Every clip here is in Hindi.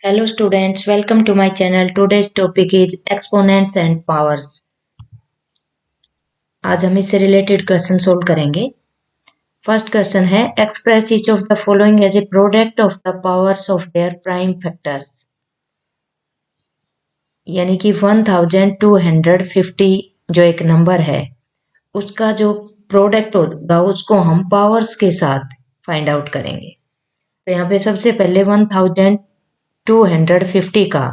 Hello students, welcome to my channel. Today's topic is exponents and powers. आज हम इससे रिलेटेड क्वेश्चन सोल्व करेंगे. फर्स्ट क्वेश्चन है express each of the following as a product of the powers of their prime factors. यानी कि 1250 जो एक नंबर है उसका जो प्रोडक्ट होगा उसको हम पावर्स के साथ फाइंड आउट करेंगे. तो यहाँ पे सबसे पहले 1250 का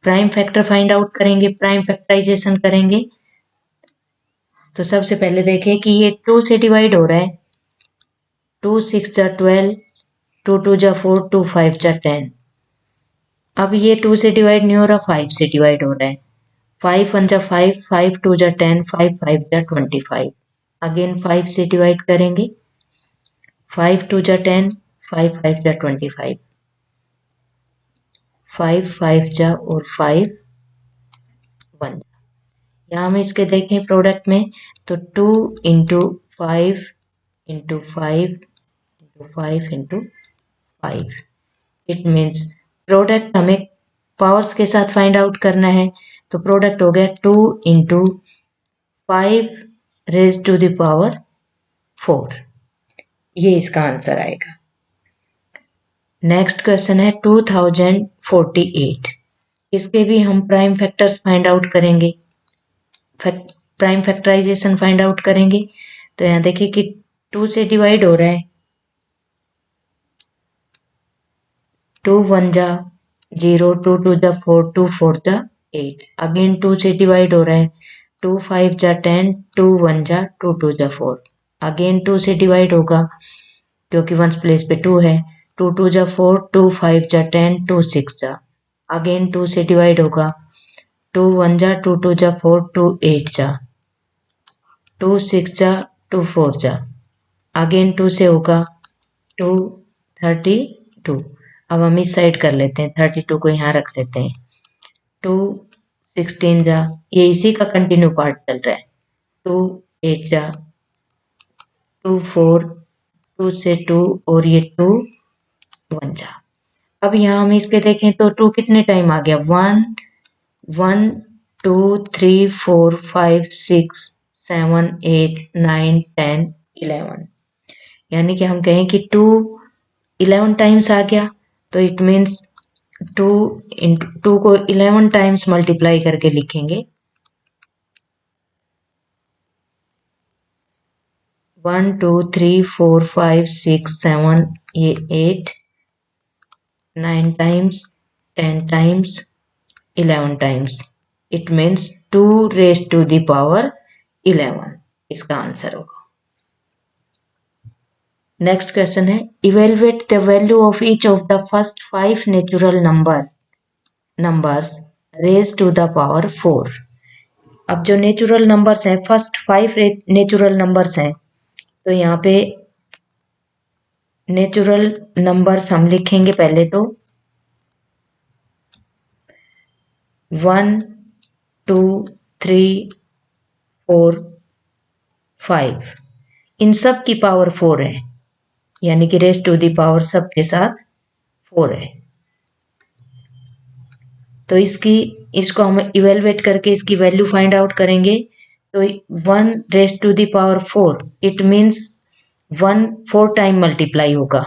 प्राइम फैक्टर फाइंड आउट करेंगे, प्राइम फैक्टराइजेशन करेंगे. तो सबसे पहले देखें कि ये 2 से डिवाइड हो रहा है. 2 6 जा 12, 2 2 जा 4, 2 5 जा 10. अब ये 2 से डिवाइड नहीं हो रहा, 5 से डिवाइड हो रहा है. 5 1 जा 5, 5 2 जा 10, 5 5 जा 25. अगेन 5 से डिवाइड करेंगे. 5 2 जा 10, 5 5 जा 25. 5 5 जा और 5 1. यहाँ हम इसके देखें प्रोडक्ट में तो 2 into 5 into 5 into 5 into 5. It means product हमें पावर्स के साथ फाइंड आउट करना है. तो प्रोडक्ट हो गया 2 into 5 raise to the power 4. ये इसका आंसर आएगा. नेक्स्ट क्वेश्चन है 2048. इसके भी हम प्राइम फैक्टर्स फाइंड आउट करेंगे, प्राइम फैक्टराइजेशन फाइंड आउट करेंगे. तो यहाँ देखिए कि 2 से डिवाइड हो रहा है. 2 1 जा 0, 2 2 जा 4, 2 4 जा 8. अगेन 2 से डिवाइड हो रहा है. 2 5 जा 10, 2 1 जा 2 2 जा 4. अगेन 2 से डिवाइड होगा क्योंकि वंस प्लेस पे 2 है. 2 2 जा 4, 2 5 जा 10, 2 6 जा. अगेन 2 से डिवाइड होगा. 2 1 जा 2 2 जा 4, 2 8 जा. 2 6 जा 2 4 जा. अगेन 2 से होगा 2 32. अब हम इस साइड कर लेते हैं, 32 को यहाँ रख लेते हैं. 2 16 जा, ये इसी का कंटिन्यू पार्ट चल रहा है. 2 8 जा, 2 4, 2 से 2 और ये 2 1 जा. अब यहाँ हम इसके देखें तो 2 कितने टाइम आ गया. 1 1 2 3 4 5 6 7 8 9 10 11. यानी कि हम कहें कि 2 11 टाइम्स आ गया. तो इट मीन्स 2 इंटू 2 को 11 टाइम्स मल्टीप्लाई करके लिखेंगे. 1 2 3 4 5 6 7 ये 8 9 times 10 times 11 times. It means 2 raise to the power 11 इसका आंसर होगा. नेक्स्ट क्वेश्चन है evaluate the value of each of the first 5 natural numbers raise to the power 4. अब जो नेचुरल नंबर्स हैं, फर्स्ट 5 नेचुरल नंबर्स हैं, तो यहाँ पे नेचुरल नंबर्स हम लिखेंगे पहले तो 1 2 3 4 5. इन सब की पावर 4 है, यानी कि रेज टू दी पावर सब के साथ 4 है. तो इसको हम इवेलुएट करके इसकी वैल्यू फाइंड आउट करेंगे. तो 1 raise to the power 4 it means 1 4 time multiply होगा.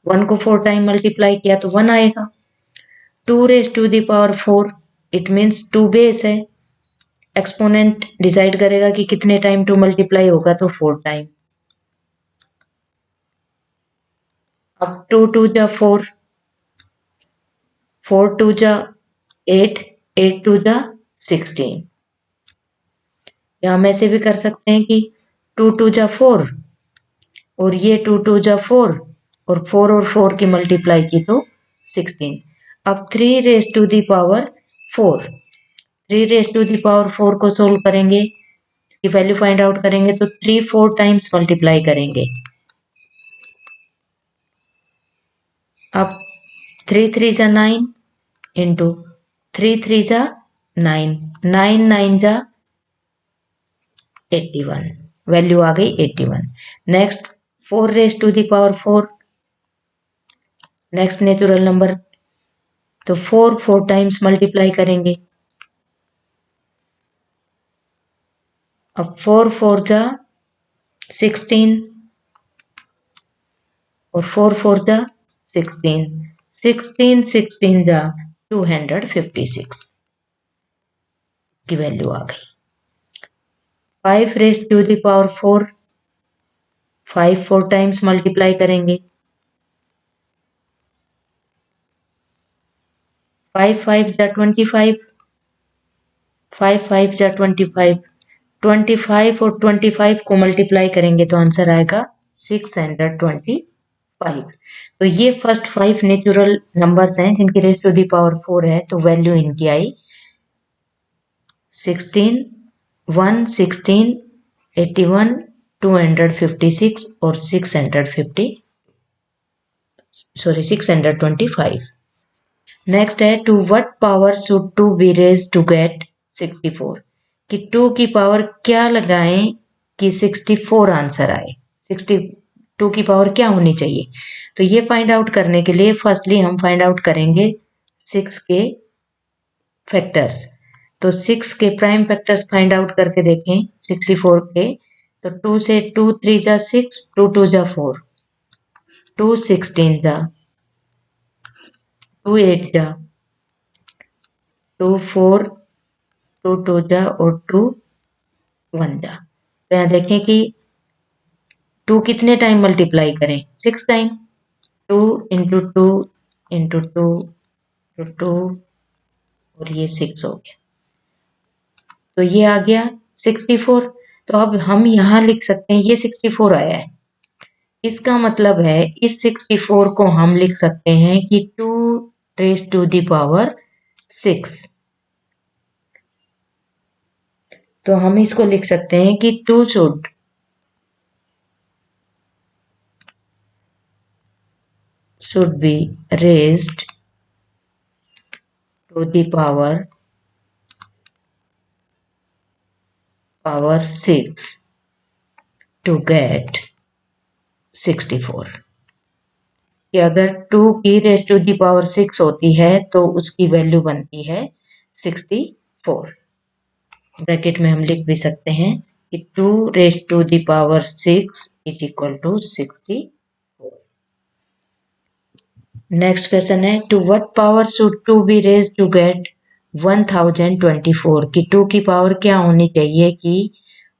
1 को 4 टाइम मल्टीप्लाई किया तो 1 आएगा. 2 raise to the power 4 it means 2 base है. एक्सपोनेंट डिसाइड करेगा कि कितने टाइम 2 मल्टीप्लाई होगा, तो 4 टाइम. अब 2 2 जा 4, 4 2 जा 8, 8 2 जा 16. या हम ऐसे भी कर सकते हैं कि 2 2 जा 4 और ये 2 2 जा 4 और 4 की मल्टीप्लाई की तो 16. अब 3 raise to the power 4, 3 raise to the power 4 को सोल्व करेंगे, की वैल्यू फाइंड आउट करेंगे तो 3 4 टाइम्स मल्टीप्लाई करेंगे. अब 3 3 जा 9 इंटू 3 3 जा 9, 9 9 जा 81. वैल्यू आ गई 81. Next 4 raise to the power 4, next natural number, तो 4 टाइम्स मल्टीप्लाई करेंगे। अब 4 जा 16 और 4 जा 16, 16 जा 256 की वैल्यू आ गई। 5 raise to the power 4, 5 4 times multiply करेंगे। 5 5 जा 25, 5 5 जा 25, 25 और 25 को मल्टीप्लाई करेंगे तो आंसर आएगा 625। तो ये फर्स्ट 5 नेचुरल नंबर्स हैं जिनकी रेज़ टू द पावर 4 है, तो वैल्यू इनकी आई 16, 1, 16, 81, 256 और 625। नेक्स्ट है to what power should 2 be raise to get 64, कि 2 की पावर क्या लगाएं कि 64 आंसर आए। 62 की पावर क्या होनी चाहिए, तो ये फाइंड आउट करने के लिए फर्स्टली हम फाइंड आउट करेंगे 6 के फैक्टर्स। तो 6 के प्राइम फैक्टर्स फाइंड आउट करके देखें 64 के, तो 2 से 2 3 जा 6, 2 2 जा 4, 2 16 जा, 2 8 जा, 2 4, 2 2 जा और 2 1 जा। तो यहाँ देखें कि 2 कितने टाइम मल्टीप्लाई करें, 6 टाइम। 2 इंटू 2 इंटू 2 इंटू 2 और ये 6 हो गया, तो ये आ गया 64। तो अब हम यहाँ लिख सकते हैं, ये 64 आया है, इसका मतलब है इस 64 को हम लिख सकते हैं कि 2 रेज़ टू द पावर 6। तो हम इसको लिख सकते हैं कि 2 should be raised to the power 6 to get 64। कि अगर 2 की रेज़ टू द पावर 6 होती है तो उसकी वैल्यू बनती है 64। ब्रैकेट में हम लिख भी सकते हैं कि 2 raise to the power 6 is equal to 64। Next question है to what power should 2 be raise to get 1024, कि 2 की पावर क्या होनी चाहिए कि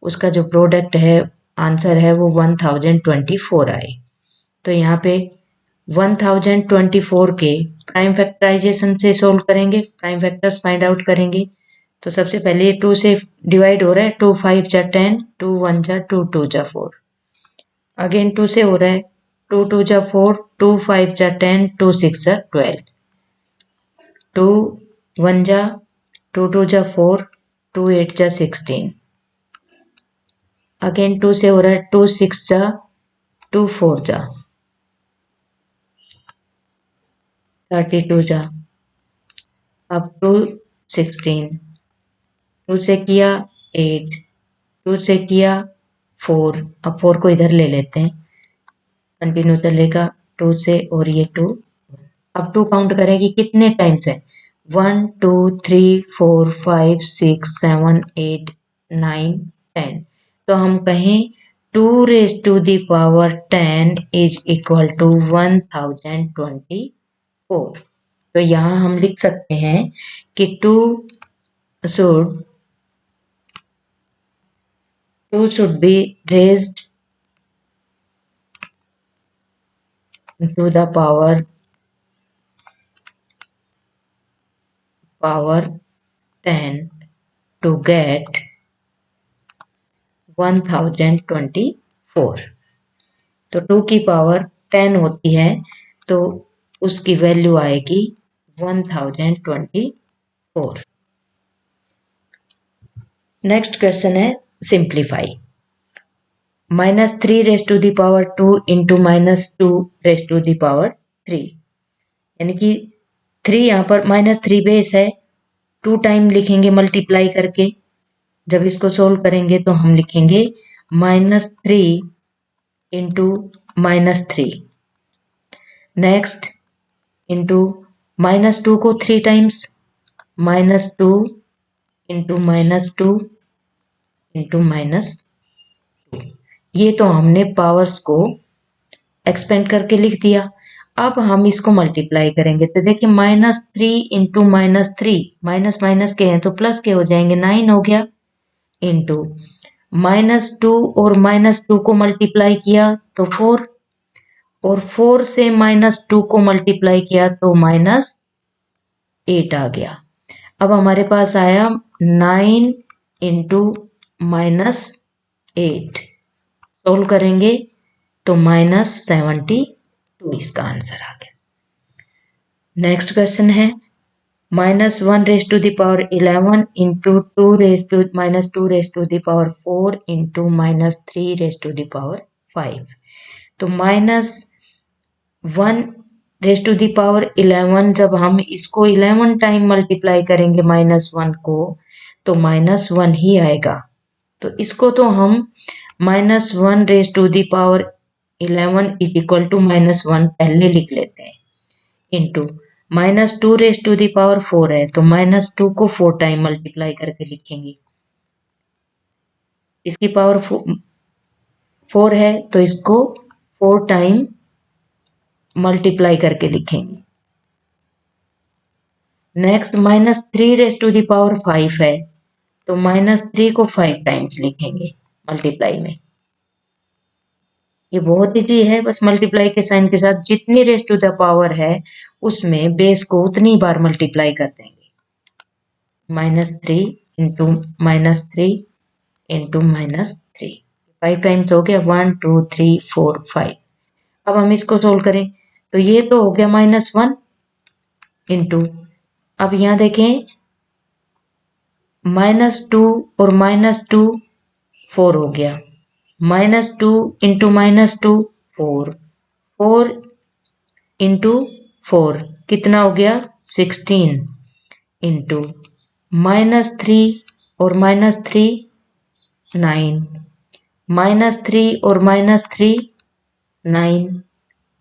उसका जो प्रोडक्ट है आंसर है वो 1024 आए। तो यहाँ पे 1024 के प्राइम फैक्टराइजेशन से सोल्व करेंगे, प्राइम फैक्टर्स फाइंड आउट करेंगे। तो सबसे पहले 2 से डिवाइड हो रहा है, 2 5 जा 10, 2 1 जा 2 2 जा 4, अगेन 2 से हो रहा है, 2 2 जा 4, 2 5 जा 10, 2 6 जा 12, 2 1 जा 2 2 जा 4, 2 8 जा 16, अगेन 2 से हो रहा है, 2 6 जा 2 4 जा 32 जा, अब 2 16, 2 से किया 8, 2 से किया 4, अब 4 को इधर ले लेते हैं, कंटिन्यू चलेगा 2 से और ये 2। अब 2 काउंट करें कि कितने टाइम्स है, 1 2 3 4 5 6 7 8 9 10। तो हम कहें 2 raise to the power 10 is equal to 1024। तो यहाँ हम लिख सकते हैं कि 2 should be raised to the power 10 to get 1024। तो 2 की पावर 10 होती है तो उसकी वैल्यू आएगी 1024। नेक्स्ट क्वेश्चन है simplify. -3 raise to the power 2 into -2 raise to the power 3, यानी कि 3 यहाँ पर -3 बेस है, 2 टाइम लिखेंगे मल्टीप्लाई करके। जब इसको सोल्व करेंगे तो हम लिखेंगे -3 इंटू -3। नेक्स्ट इंटू -2 को 3 टाइम्स, -2 इंटू -2 इंटू -2। ये तो हमने पावर्स को एक्सपेंड करके लिख दिया। अब हम इसको मल्टीप्लाई करेंगे तो देखिए -3 इंटू -3, माइनस माइनस के हैं तो प्लस के हो जाएंगे, 9 हो गया, इंटू -2 और -2 को मल्टीप्लाई किया तो 4, और 4 से -2 को मल्टीप्लाई किया तो -8 आ गया। अब हमारे पास आया 9 इंटू -8, सोल्व करेंगे तो -72 इसका आंसर आ गया। नेक्स्ट क्वेश्चन है -1 raise to the power 11 into 2 raise to -2 raise to the power 4 into -3 raise to the power 5। तो -1 रेज टू द पावर 11, जब हम इसको 11 टाइम मल्टीप्लाई करेंगे -1 को तो -1 ही आएगा। तो इसको तो हम -1 raise to the power 11 is equal to -1 पहले लिख लेते हैं, into -2 raise to the power 4 है तो -2 को 4 टाइम मल्टीप्लाई करके लिखेंगे। इसकी पावर 4 है तो इसको 4 टाइम मल्टीप्लाई करके लिखेंगे। Next -3 raise to the power 5 है तो -3 को 5 टाइम्स लिखेंगे मल्टीप्लाई में। ये बहुत ईजी है, बस मल्टीप्लाई के साइन के साथ जितनी रेज टू द पावर है उसमें बेस को उतनी बार मल्टीप्लाई कर देंगे। -3 इंटू -3 इंटू -3, 5 टाइम्स हो गया, 1 2 3 4 5। अब हम इसको सोल्व करें तो ये तो हो गया -1 इंटू, अब यहाँ देखें -2 और -2 4 हो गया, -2 इंटू -2 4, 4 इंटू 4 कितना हो गया 16, इंटू -3 और -3 9, -3 और -3 9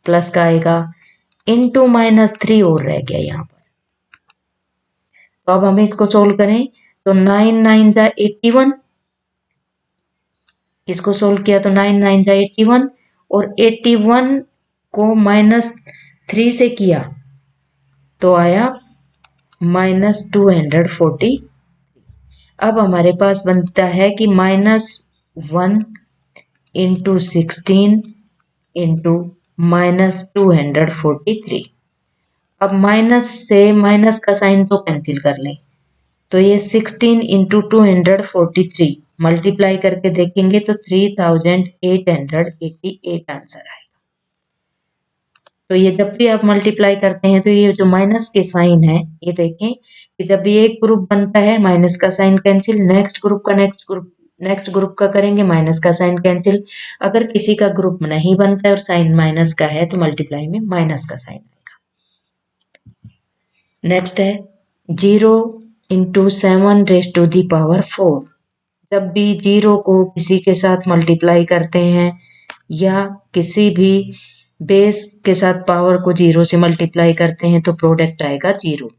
प्लस का आएगा, इंटू -3 और रह गया यहाँ पर। तो अब हम इसको सोल्व करें तो 9 9 जा 81, इसको सोल्व किया तो 9 9 जा 81, और 81 को -3 से किया तो आया -240। अब हमारे पास बनता है कि -1 इंटू 16 इंटू -243। अब माइनस से माइनस का साइन तो कैंसिल कर लें, तो ये 16 इंटू 243 मल्टीप्लाई करके देखेंगे तो 3888 आंसर आएगा। तो ये जब भी आप मल्टीप्लाई करते हैं तो ये जो माइनस के साइन है, ये देखें कि जब भी एक ग्रुप बनता है माइनस का साइन कैंसिल, नेक्स्ट ग्रुप का करेंगे माइनस का साइन कैंसिल। अगर किसी का ग्रुप नहीं बनता है और साइन माइनस का है तो मल्टीप्लाई में माइनस का साइन आएगा। नेक्स्ट है 0 into 7 raise to the power 4। जब भी 0 को किसी के साथ मल्टीप्लाई करते हैं या किसी भी बेस के साथ पावर को 0 से मल्टीप्लाई करते हैं तो प्रोडक्ट आएगा 0।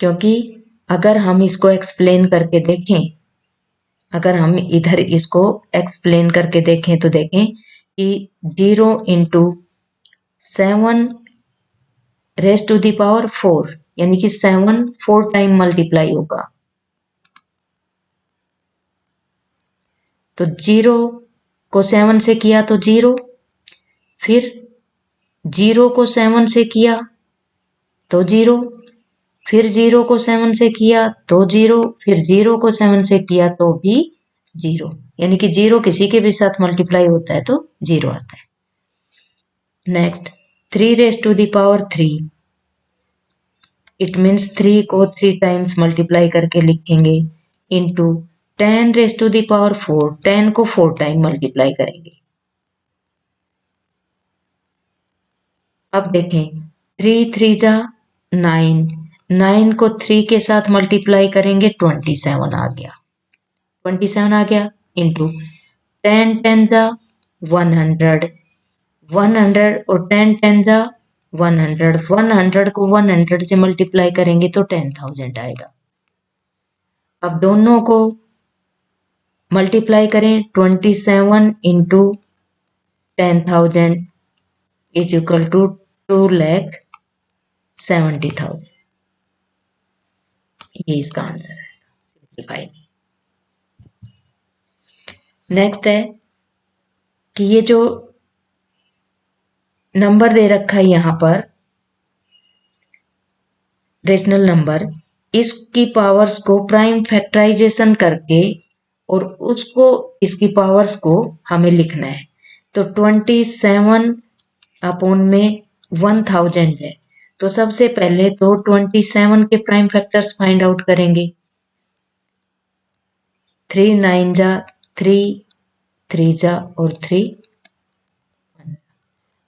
क्योंकि अगर हम इसको एक्सप्लेन करके देखें, अगर हम इधर इसको एक्सप्लेन करके देखें तो देखें कि 0 into 7 raise to the power 4, यानी कि 7 4 टाइम मल्टीप्लाई होगा। तो 0 को 7 से किया तो 0, फिर 0 को 7 से किया तो 0, फिर 0 को 7 से किया तो 0, फिर 0 को 7 से किया तो भी 0, यानी कि 0 किसी के भी साथ मल्टीप्लाई होता है तो 0 आता है। Next 3 raise to the power 3, it means 3 को 3 टाइम्स मल्टीप्लाई करके लिखेंगे, into 10 raise to the power 4, 10 को 4 टाइम मल्टीप्लाई करेंगे। अब देखें 3 3 जा 9, 9 को 3 के साथ मल्टीप्लाई करेंगे 27 आ गया, 27 आ गया, इंटू 10 10 जा 100, 100 और 10 जा 100, 100 को 100 से मल्टीप्लाई करेंगे तो 10,000 आएगा। अब दोनों को मल्टीप्लाई करें, 27 इंटू 10,000 इज इक्वल टू 2,70,000। ये इसका आंसर है, सिंप्लीफाई। नेक्स्ट है कि ये जो नंबर दे रखा है यहाँ पर रेशनल नंबर, इसकी पावर्स को प्राइम फैक्टराइजेशन करके और उसको इसकी पावर्स को हमें लिखना है। तो 27 अपॉन में 1000 है, तो सबसे पहले तो 27 के प्राइम फैक्टर्स फाइंड आउट करेंगे। 3 9 जा 3, 3 जा और 3,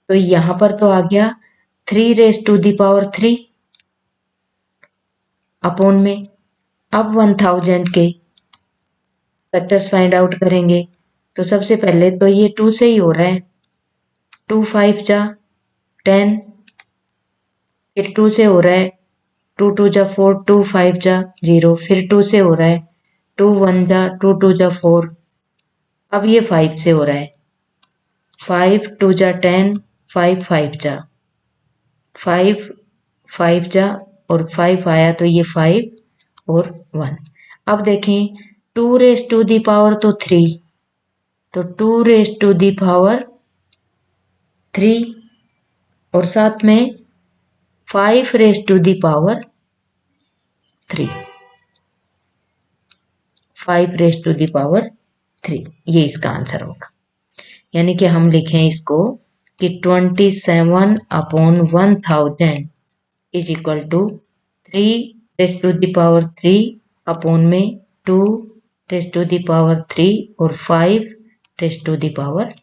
तो यहां पर तो आ गया 3 अपॉन में। अब 1000 के फैक्टर्स फाइंड आउट करेंगे, तो सबसे पहले तो ये 2 से ही हो रहा है, 2 5 जा 10, फिर 2 से हो रहा है 2 2 जा 4, 2 5 जा 0, फिर 2 से हो रहा है 2 1 जा 2 2 जा 4, अब ये 5 से हो रहा है 5 2 जा 10, 5 5 जा 5 5 जा और 5 आया तो ये 5 और 1। अब देखें 2 रेज टू दी पावर तो 3, तो 2 रेज टू दी पावर 3 और साथ में 5 raise to the power 3, 5 raise to the power 3, ये इसका आंसर होगा। यानी कि हम लिखें इसको कि 27 upon 1000 is equal to 3 raise to the power 3 upon में 2 रेज टू दी पावर 3 और 5 रेज टू दी पावर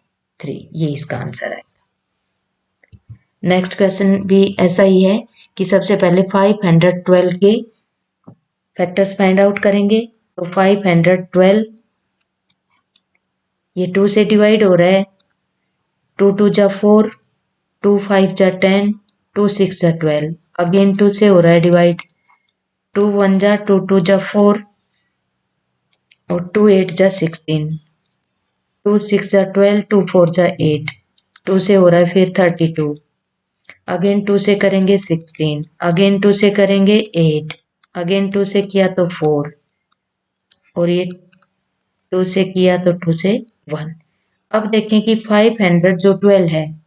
3, ये इसका आंसर है। नेक्स्ट क्वेश्चन भी ऐसा ही है कि सबसे पहले 512 के फैक्टर्स फाइंड आउट करेंगे। तो 512 ये 2 से डिवाइड हो रहा है, 2 2 जा 4, 2 5 जा 10, 2 6 जा 12, अगेन 2 से हो रहा है डिवाइड, 2 1 जा 2 2 जा 4 और 2 8 जा 16, 2 6 जा 12, 2 4 जा 8, 2 से हो रहा है फिर 32, अगेन 2 से करेंगे 16, अगेन 2 से करेंगे 8, अगेन 2 से किया तो 4 और ये 2 से किया तो 2 से 1। अब देखें कि 500 जो 12 है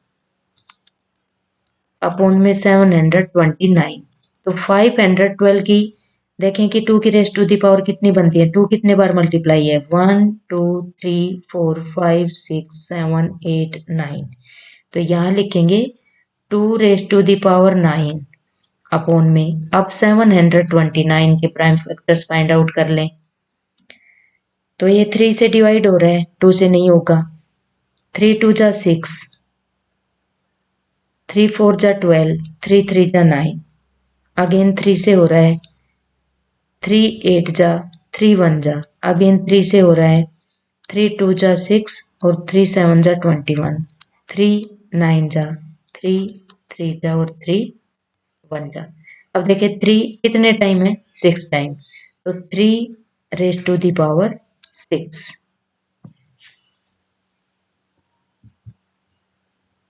अपॉन में 729, तो 512 की देखें कि 2 की रेज टू दी पावर कितनी बनती है, 2 कितने बार मल्टीप्लाई है, 1 2 3 4 5 6 7 8 9, तो यहां लिखेंगे 2 raise to the power 9 upon में। अब 729 के प्राइम फैक्टर्स फाइंड आउट कर लें, तो ये 3 से डिवाइड हो रहा है, 2 से नहीं होगा, 3 2 जा 6, 3 4 जा 12, 3 3 जा 9, अगेन 3 से हो रहा है, 3 8 जा 3 1 जा, अगेन 3 से हो रहा है, 3 2 जा 6 और 3 7 जा 21, 3 9 जा 3 3 जा और 3 1 जा। अब देखिए 3 कितने टाइम है, 6 टाइम, तो 3 रेज टू दी पावर 6